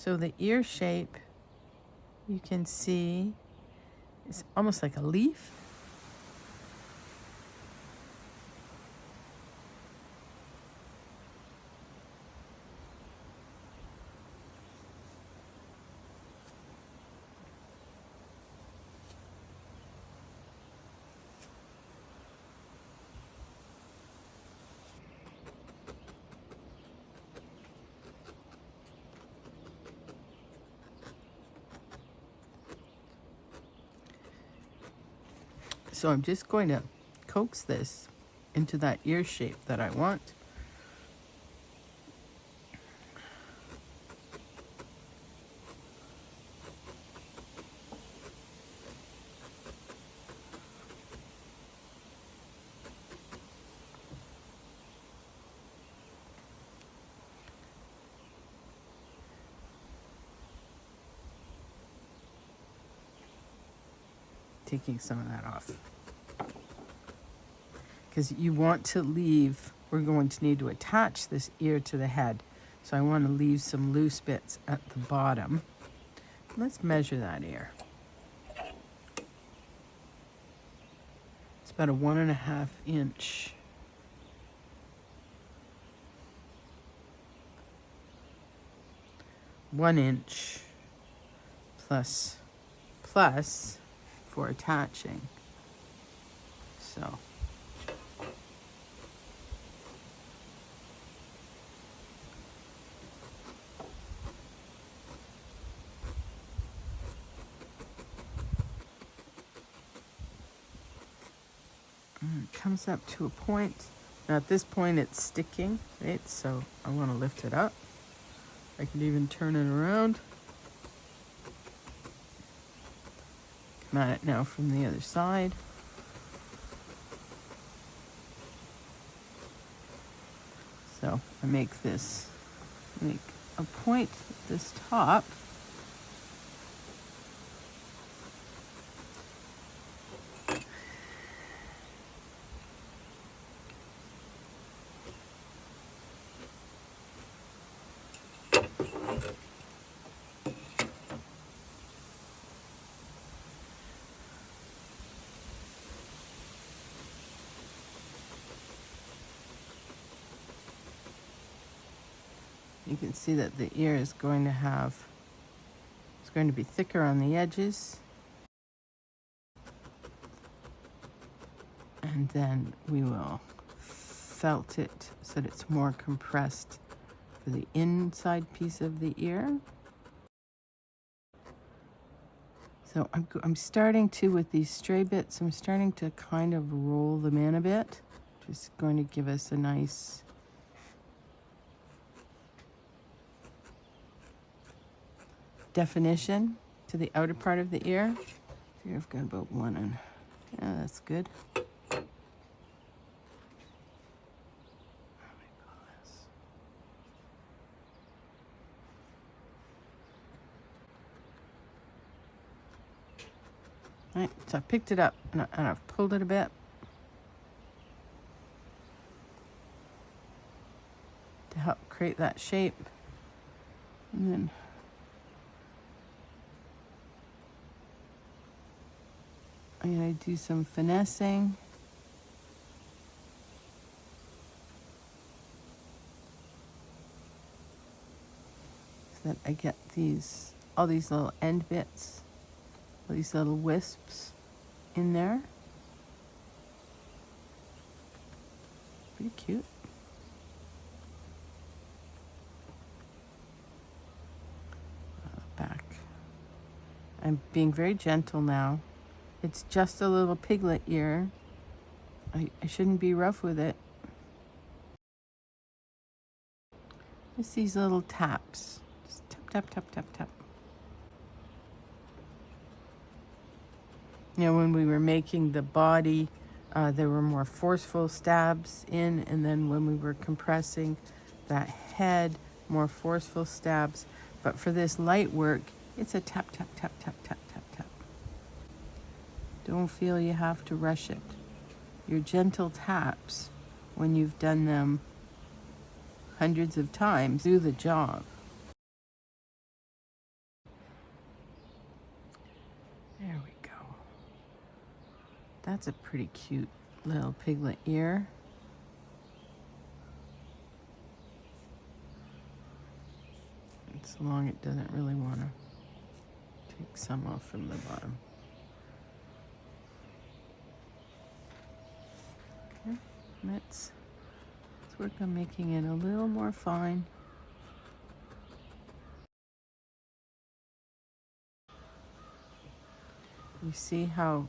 So the ear shape, you can see, is almost like a leaf. So I'm just going to coax this into that ear shape that I want. Taking some of that off. Because you want to leave, we're going to need to attach this ear to the head. So I want to leave some loose bits at the bottom. Let's measure that ear. It's about a 1.5 inch. One inch plus for attaching. So it comes up to a point. Now at this point it's sticking, right? So I want to lift it up. I could even turn it around. Come at it now from the other side. So I make a point at this top. You can see that the ear is going to be thicker on the edges. And then we will felt it so that it's more compressed for the inside piece of the ear. So I'm starting to, with these stray bits, I'm starting to kind of roll them in a bit. Just going to give us a nice definition to the outer part of the ear. Here I've got about one, and yeah, that's good. Right, so I picked it up and I've pulled it a bit to help create that shape. And then I'm going to do some finessing. So that I get all these little end bits, all these little wisps in there. Pretty cute. Back. I'm being very gentle now. It's just a little piglet ear. I shouldn't be rough with it. Just these little taps. Just tap, tap, tap, tap, tap. You know, when we were making the body, there were more forceful stabs in, and then when we were compressing that head, more forceful stabs. But for this light work, it's a tap, tap, tap, tap, tap, tap, tap. Don't feel you have to rush it. Your gentle taps, when you've done them hundreds of times, do the job. That's a pretty cute little piglet ear. It's long, it doesn't really want to take some off from the bottom. Okay, let's work on making it a little more fine. You see how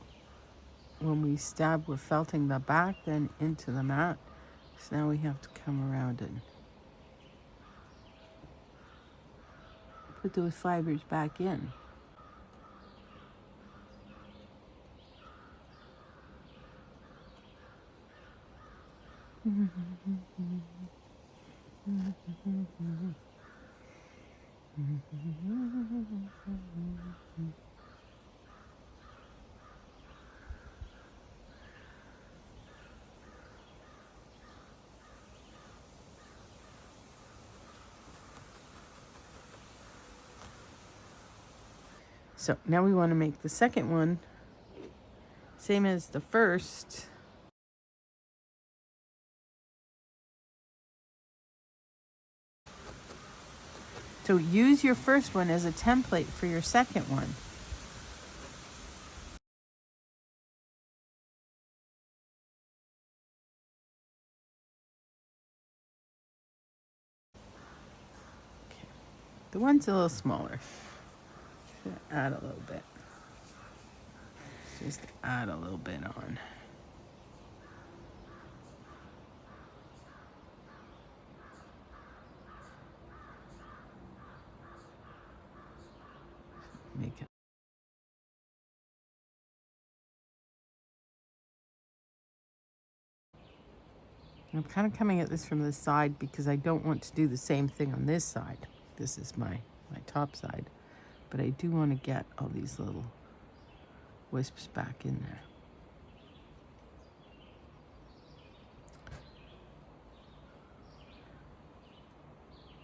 when we stab, we're felting the back then into the mat. So now we have to come around and put those fibers back in. So now we want to make the second one same as the first. So use your first one as a template for your second one. Okay. The one's a little smaller. Should add a little bit. Just add a little bit on. Make it. I'm kind of coming at this from the side because I don't want to do the same thing on this side. This is my top side. But I do want to get all these little wisps back in there.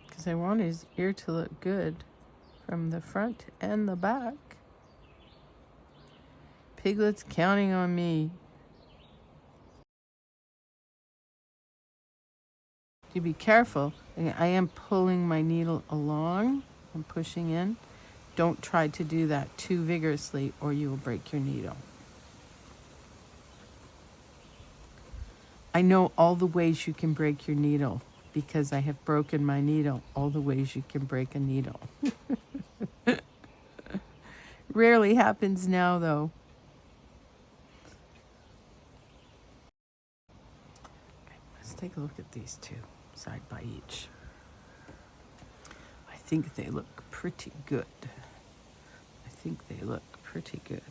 Because I want his ear to look good from the front and the back. Piglet's counting on me. To be careful, I am pulling my needle along. I'm pushing in. Don't try to do that too vigorously or you will break your needle. I know all the ways you can break your needle because I have broken my needle. All the ways you can break a needle. Rarely happens now though. Let's take a look at these two, side by each. I think they look pretty good. I think they look pretty good.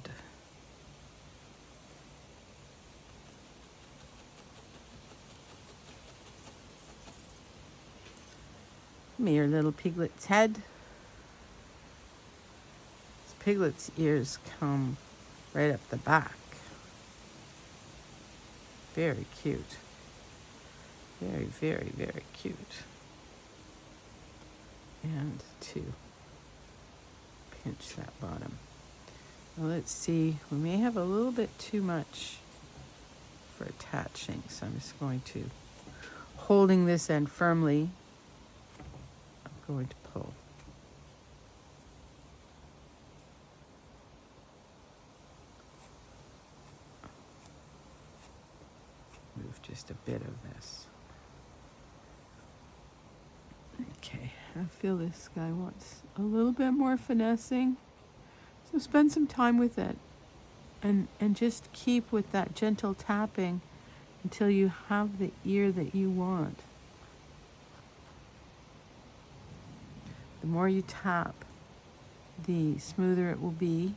Come here, little Piglet's head. This Piglet's ears come right up the back. Very cute. Very, very, very cute. And to pinch that bottom. Now let's see, we may have a little bit too much for attaching, so I'm just going to, holding this end firmly, I'm going to pull. Move just a bit of this. Okay, I feel this guy wants a little bit more finessing. So spend some time with it and just keep with that gentle tapping until you have the ear that you want. The more you tap, the smoother it will be.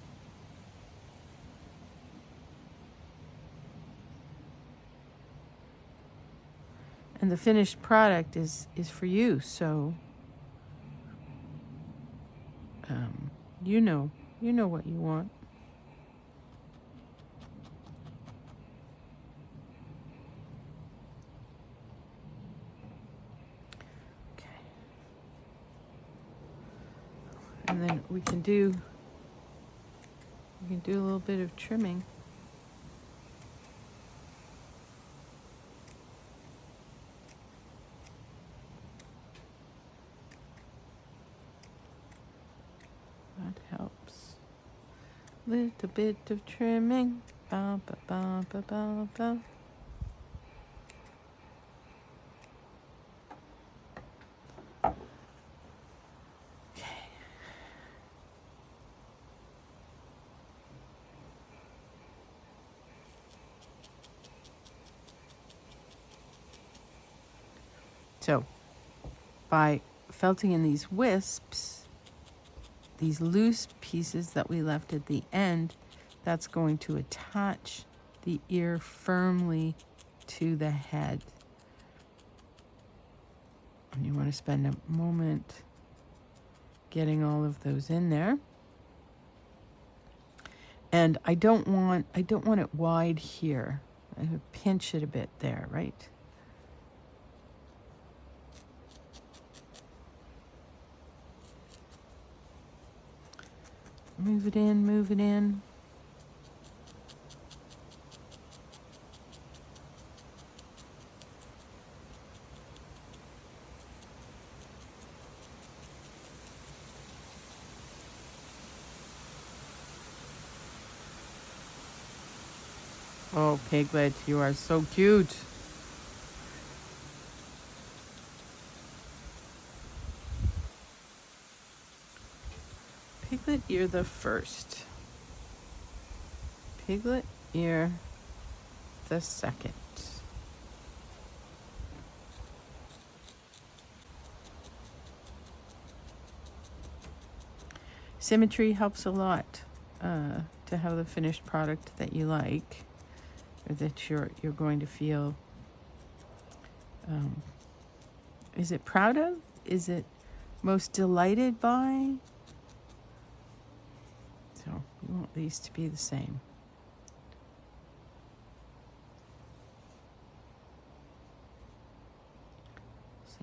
And the finished product is for you, so you know what you want. Okay. And then we can do a little bit of trimming. That helps. Little bit of trimming. Ba, ba, ba, ba, ba, ba. So, by felting in these wisps, these loose pieces that we left at the end, that's going to attach the ear firmly to the head. And you want to spend a moment getting all of those in there. And I don't want it wide here. I would pinch it a bit there, right? Move it in, move it in. Oh, Piglet, you are so cute. Piglet ear the first. Piglet ear the second. Symmetry helps a lot to have the finished product that you like, or that you're going to feel. Is it proud of? Is it most delighted by? So you want these to be the same.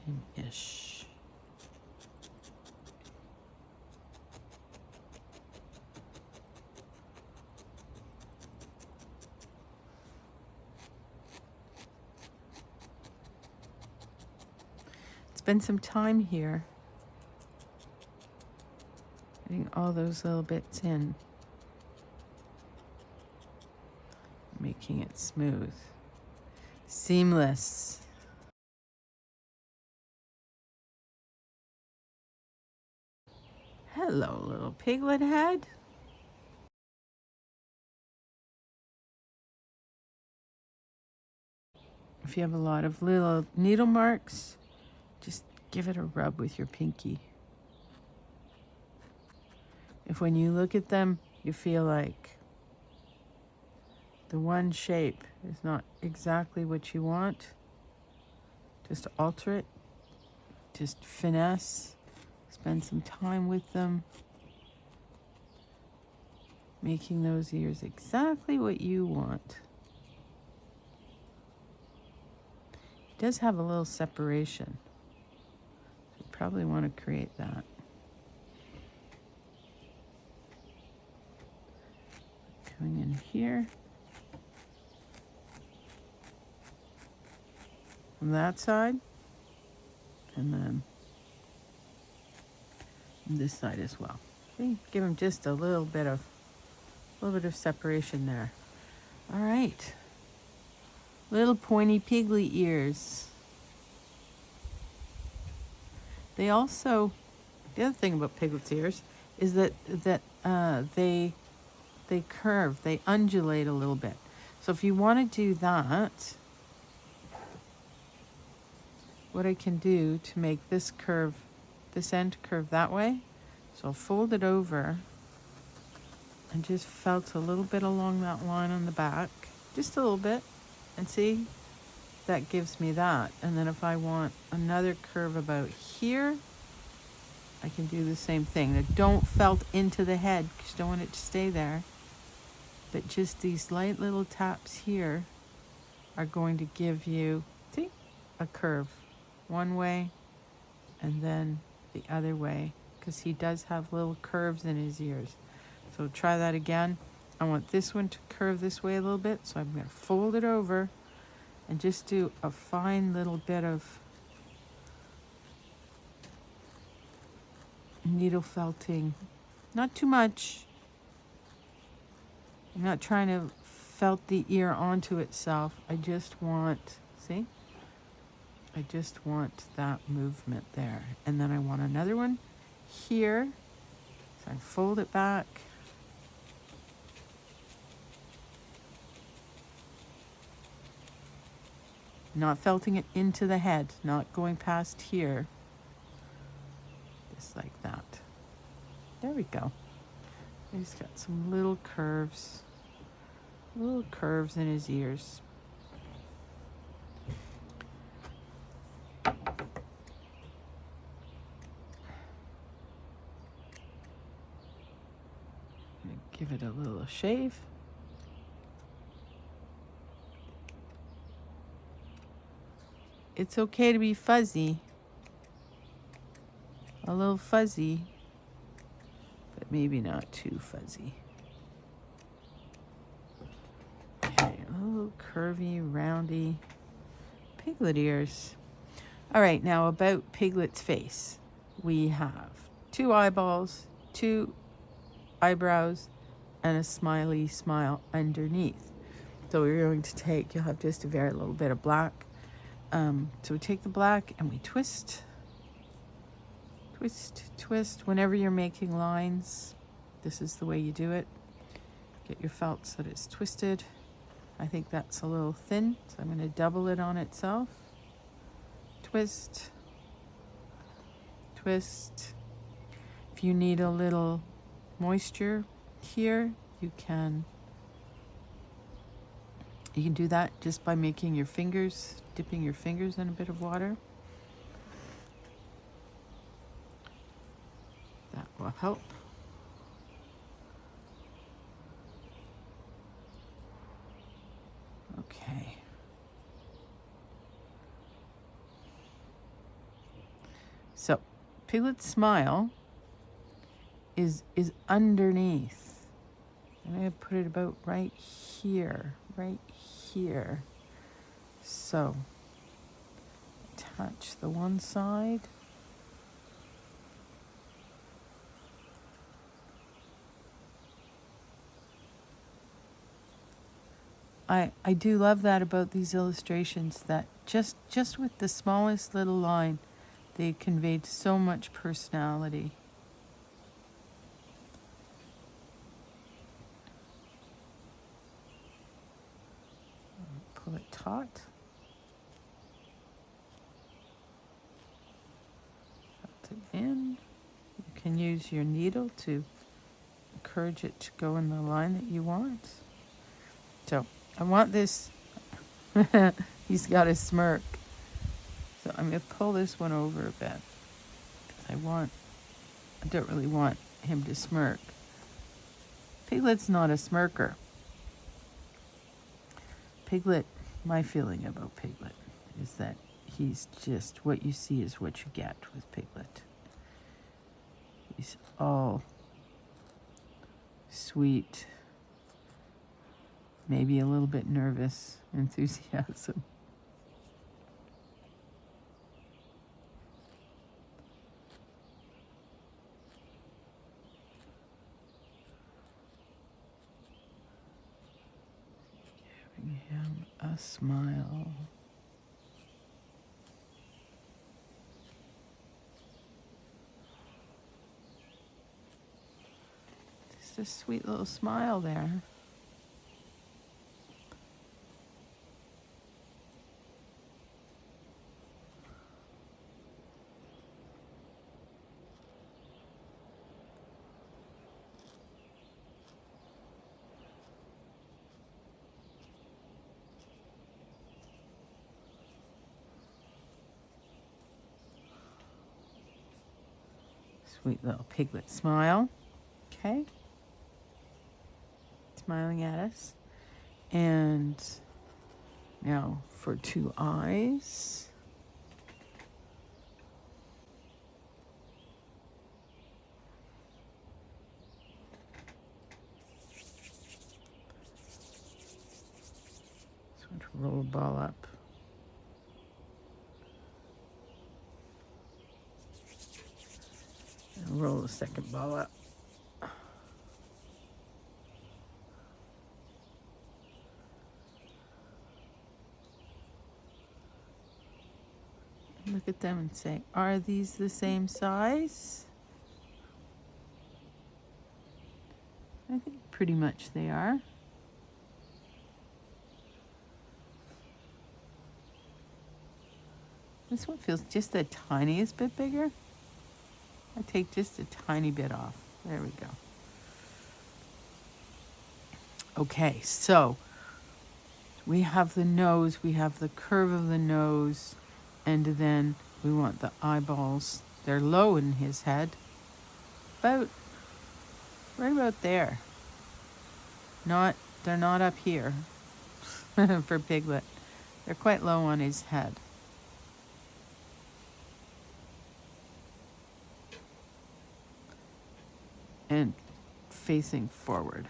Same-ish. Spend some time here getting all those little bits in, making it smooth, seamless. Hello, little piglet head. If you have a lot of little needle marks, just give it a rub with your pinky. If when you look at them, you feel like the one shape is not exactly what you want, just alter it, just finesse, spend some time with them, making those ears exactly what you want. It does have a little separation. You probably want to create that. Coming in here. On that side. And then on this side as well. See? Give them just a little bit of separation there. All right. Little pointy piglet ears. They also, the other thing about piglet's ears is that they curve, they undulate a little bit. So if you want to do that, what I can do to make this curve, this end curve that way, so I'll fold it over and just felt a little bit along that line on the back, just a little bit, and see, that gives me that. And then if I want another curve about here, I can do the same thing. Now don't felt into the head because you don't want it to stay there. But just these light little taps here are going to give you, see, a curve one way and then the other way, because he does have little curves in his ears. So try that again. I want this one to curve this way a little bit, so I'm going to fold it over and just do a fine little bit of needle felting, Not too much. I'm not trying to felt the ear onto itself. I just want, see? I just want that movement there. And then I want another one here. So I fold it back. Not felting it into the head, not going past here. Just like that. There we go. He's got some little curves in his ears. Give it a little shave. It's okay to be fuzzy. A little fuzzy, but maybe not too fuzzy. Okay, a little curvy, roundy Piglet ears. All right, now about Piglet's face. We have 2 eyeballs, 2 eyebrows, and a smiley smile underneath. So we're going to take, you'll have just a very little bit of black. So we take the black and we twist. Twist, twist. Whenever you're making lines, this is the way you do it. Get your felt so that it's twisted. I think that's a little thin, so I'm going to double it on itself. Twist, twist. If you need a little moisture here, you can do that just by making your fingers, dipping your fingers in a bit of water. That will help. Okay. So, Piglet's smile is underneath. I'm going to put it about right here, right here. So, touch the one side. I do love that about these illustrations, that just with the smallest little line, they conveyed so much personality. Pull it taut. Put it in. You can use your needle to encourage it to go in the line that you want. So I want this, he's got a smirk. So I'm going to pull this one over a bit. I don't really want him to smirk. Piglet's not a smirker. Piglet, my feeling about Piglet is that he's just, what you see is what you get with Piglet. He's all sweet, maybe a little bit nervous, enthusiasm. Giving him a smile. Just a sweet little smile there. Sweet little Piglet smile. Okay. Smiling at us. And now for 2 eyes. Just want to roll a ball up. Roll the second ball up. them and say, are these the same size? I think pretty much they are. This one feels just the tiniest bit bigger. I take just a tiny bit off. There we go. Okay, so we have the nose, we have the curve of the nose, and then we want the eyeballs. They're low in his head, right about there. They're not up here for Piglet. They're quite low on his head. And facing forward.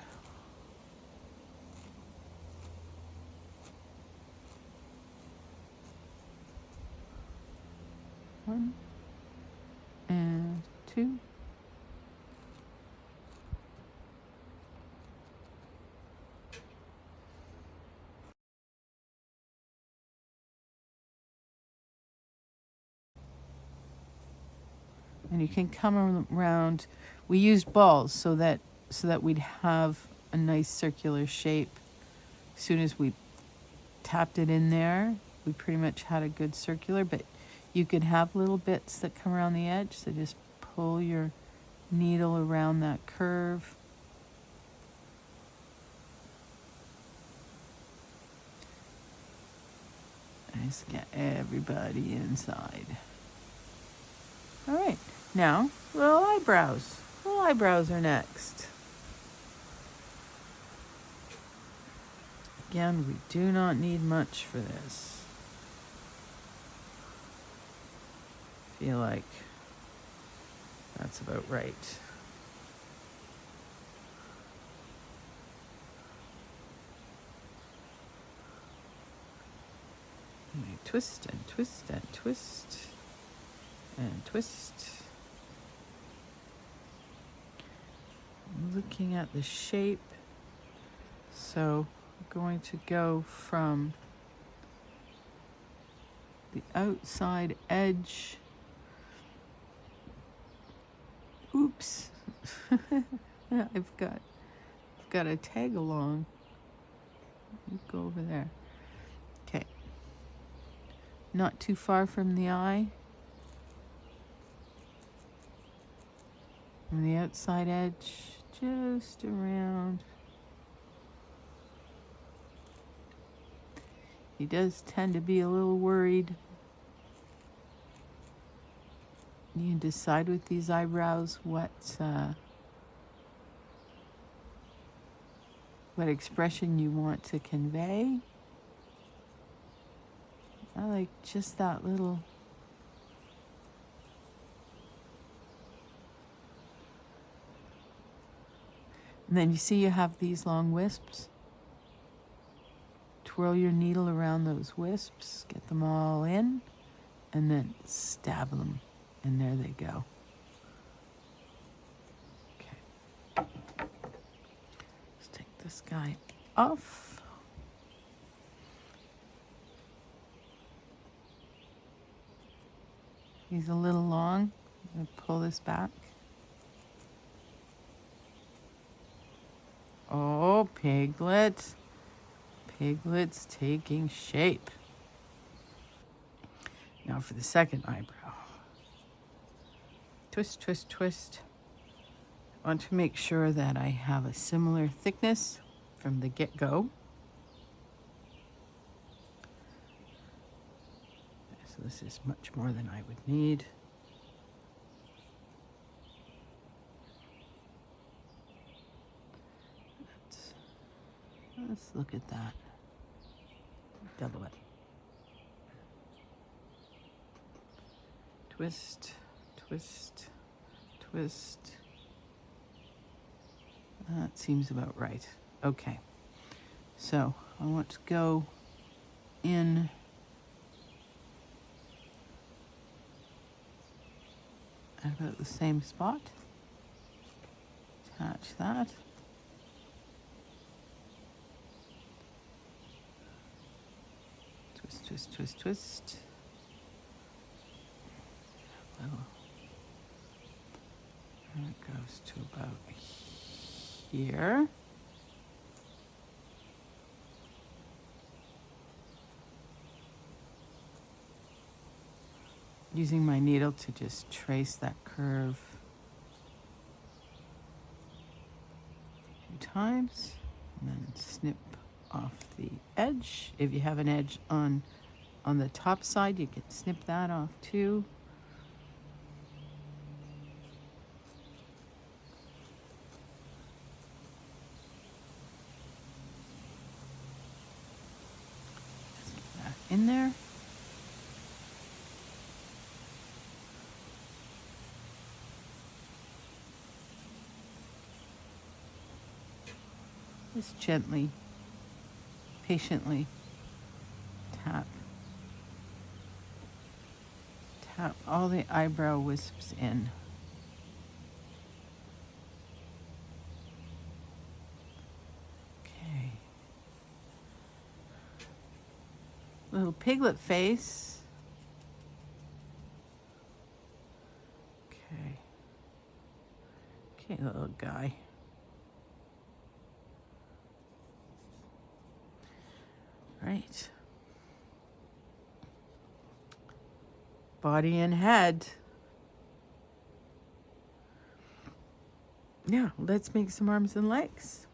One and two. And you can come around. We used balls so that we'd have a nice circular shape. As soon as we tapped it in there, we pretty much had a good circular, but you could have little bits that come around the edge, so just pull your needle around that curve. Just get everybody inside. All right, now little eyebrows. Little eyebrows are next. Again, we do not need much for this. Feel like that's about right. And twist and twist and twist and twist. I'm looking at the shape. So I'm going to go from the outside edge. Oops. I've got a tag along. Go over there. Okay. Not too far from the eye. On the outside edge, just around. He does tend to be a little worried. You can decide with these eyebrows what expression you want to convey. I like just that little. And then you see you have these long wisps. Twirl your needle around those wisps, get them all in, and then stab them. And there they go. Okay. Let's take this guy off. He's a little long. I'm going to pull this back. Oh, Piglet. Piglet's taking shape. Now for the second eyebrow. Twist, twist, twist. I want to make sure that I have a similar thickness from the get-go. So this is much more than I would need. Let's look at that. Double it. Twist, twist, twist. That seems about right. Okay. So I want to go in at about the same spot. Attach that. Twist, twist, twist, twist. And it goes to about here. Using my needle to just trace that curve a few times, and then snip off the edge. If you have an edge on the top side, you can snip that off too. Snip that in there. Just gently, patiently tap all the eyebrow wisps in. Okay. Little piglet face. Okay. Okay, little guy. Right. Body and head. Now, let's make some arms and legs.